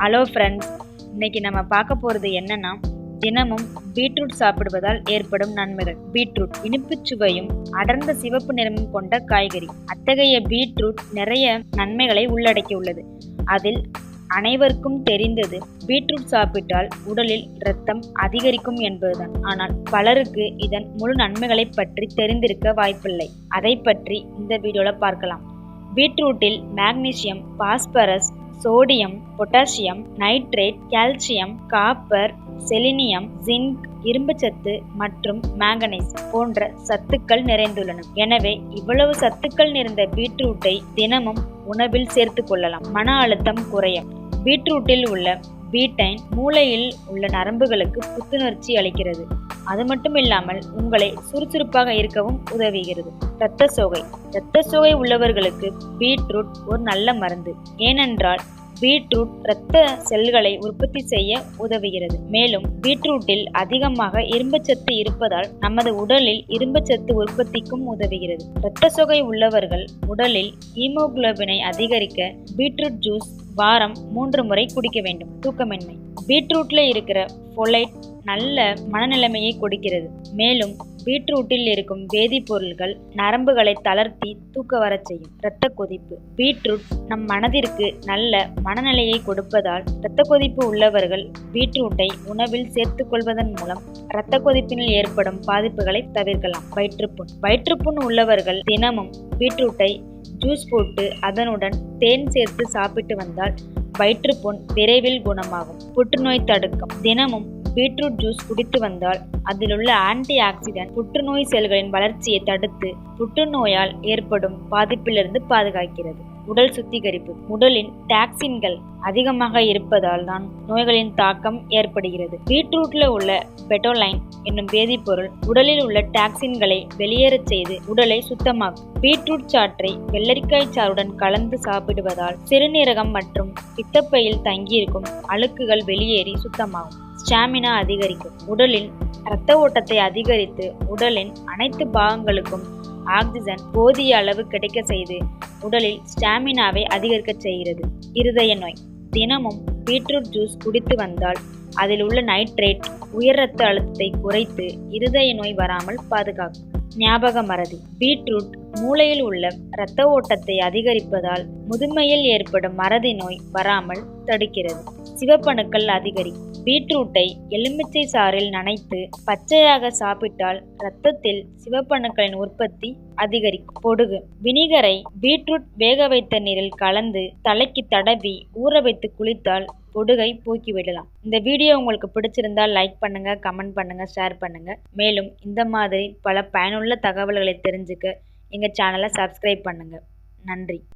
Hello friends, இன்னைக்கு நம்ம பார்க்க போகிறது என்னன்னா, தினமும் பீட்ரூட் சாப்பிடுவதால் ஏற்படும் நன்மைகள். பீட்ரூட் இனிப்புச் சுவையும் அடர்ந்த சிவப்பு நிறமும் கொண்ட காய்கறி. அத்தகைய பீட்ரூட் நிறைய நன்மைகளை உள்ளடக்கியுள்ளது. அதில் அனைவருக்கும் தெரிந்தது பீட்ரூட் சாப்பிட்டால் உடலில் இரத்தம் அதிகரிக்கும் என்பதுதான். ஆனால் பலருக்கு இதன் முழு நன்மைகளை பற்றி தெரிந்திருக்க வாய்ப்பில்லை. அதை பற்றி இந்த வீடியோல பார்க்கலாம். பீட்ரூட்டில் magnesium, phosphorus, sodium, potassium, nitrate, calcium, copper, selenium, zinc, இரும்புச்சத்து மற்றும் மாங்கனீஸ் போன்ற சத்துக்கள் நிறைந்துள்ளன. எனவே இவ்வளவு சத்துக்கள் நிறைந்த பீட்ரூட்டை தினமும் உணவில் சேர்த்துக் கொள்ளலாம். மன அழுத்தம் குறையும். பீட்ரூட்டில் உள்ள பீட்டைன் மூளையில் உள்ள நரம்புகளுக்கு புத்துணர்ச்சி அளிக்கிறது. அது மட்டும் இல்லாமல் உங்களை சுறுசுறுப்பாக இருக்கவும் உதவுகிறது. இரத்த சோகை உள்ளவர்களுக்கு பீட்ரூட் ஒரு நல்ல மருந்து. ஏனென்றால் பீட்ரூட் இரத்த செல்களை உற்பத்தி செய்ய உதவுகிறது. மேலும் பீட்ரூட்டில் அதிகமாக இரும்புச்சத்து இருப்பதால் நமது உடலில் இரும்புச்சத்து உற்பத்திக்கும் உதவுகிறது. இரத்த சோகை உள்ளவர்கள் உடலில் ஹீமோகுளோபினை அதிகரிக்க பீட்ரூட் ஜூஸ் வாரம் 3 முறை குடிக்க வேண்டும். தூக்கமின்மை. பீட்ரூட்ல இருக்கிற ஃபோலேட் நல்ல மனநிலைமையை கொடுக்கிறது. மேலும் பீட்ரூட்டில் இருக்கும் வேதிப்பொருள்கள் நரம்புகளை தளர்த்தி தூக்க வரச் செய்யும். இரத்த கொதிப்பு. பீட்ரூட் நம் மனதிற்கு நல்ல மனநிலையை கொடுப்பதால் இரத்த கொதிப்பு உள்ளவர்கள் பீட்ரூட்டை உணவில் சேர்த்துக் கொள்வதன் மூலம் இரத்த கொதிப்பினில் ஏற்படும் பாதிப்புகளை தவிர்க்கலாம். வயிற்றுப்புண் உள்ளவர்கள் தினமும் பீட்ரூட்டை ஜூஸ் போட்டு அதனுடன் தேன் சேர்த்து சாப்பிட்டு வந்தால் வயிற்றுப்புண் விரைவில் குணமாகும். புற்றுநோய் தடுக்கம். தினமும் பீட்ரூட் ஜூஸ் குடித்து வந்தால் அதிலுள்ள ஆன்டி ஆக்சிடென்ட் புற்றுநோய் செல்களின் வளர்ச்சியை தடுத்து புற்றுநோயால் ஏற்படும் பாதிப்பிலிருந்து பாதுகாக்கிறது. உடல் சுத்திகரிப்பு. உடலின் டாக்சின்கள் அதிகமாக இருப்பதால் தான் நோய்களின் தாக்கம் ஏற்படுகிறது. பீட்ரூட்ல உள்ள பெட்டோலைன் என்னும் வேதிப்பொருள் உடலில் உள்ள டாக்சின்களை வெளியேறச் செய்து உடலை சுத்தமாக்கும். பீட்ரூட் சாற்றை வெள்ளரிக்காய் சாறுடன் கலந்து சாப்பிடுவதால் சிறுநீரகம் மற்றும் பித்தப்பையில் தங்கியிருக்கும் அழுக்குகள் வெளியேறி சுத்தமாகும். ஸ்டாமினா அதிகரிக்கும். உடலின் இரத்த ஓட்டத்தை அதிகரித்து உடலின் அனைத்து பாகங்களுக்கும் ஆக்சிஜன் போதிய அளவு கிடைக்க செய்து உடலில் ஸ்டாமினாவை அதிகரிக்க செய்கிறது. இருதய நோய். தினமும் பீட்ரூட் ஜூஸ் குடித்து வந்தால் அதில் உள்ள நைட்ரேட் உயர் இரத்த அழுத்தத்தை குறைத்து இருதய நோய் வராமல் பாதுகாக்கும். ஞாபக மறதி. பீட்ரூட் மூளையில் உள்ள இரத்த ஓட்டத்தை அதிகரிப்பதால் முதுமையில் ஏற்படும் மறதி நோய் வராமல் தடுக்கிறது. சிவப்பணுக்கள் அதிகரிக்கும். பீட்ரூட்டை எலுமிச்சை சாறில் நனைத்து பச்சையாக சாப்பிட்டால் இரத்தத்தில் சிவப்பணுக்களின் உற்பத்தி அதிகரிக்கும். பொடுகு. வினிகரை பீட்ரூட் வேக வைத்த நீரில் கலந்து தலைக்கு தடவி ஊற வைத்து குளித்தால் பொடுகை போக்கிவிடலாம். இந்த வீடியோ உங்களுக்கு பிடிச்சிருந்தால் லைக் பண்ணுங்க, கமெண்ட் பண்ணுங்க, ஷேர் பண்ணுங்க. மேலும் இந்த மாதிரி பல பயனுள்ள தகவல்களை தெரிஞ்சுக்க எங்கள் சேனலை சப்ஸ்கிரைப் பண்ணுங்க. நன்றி.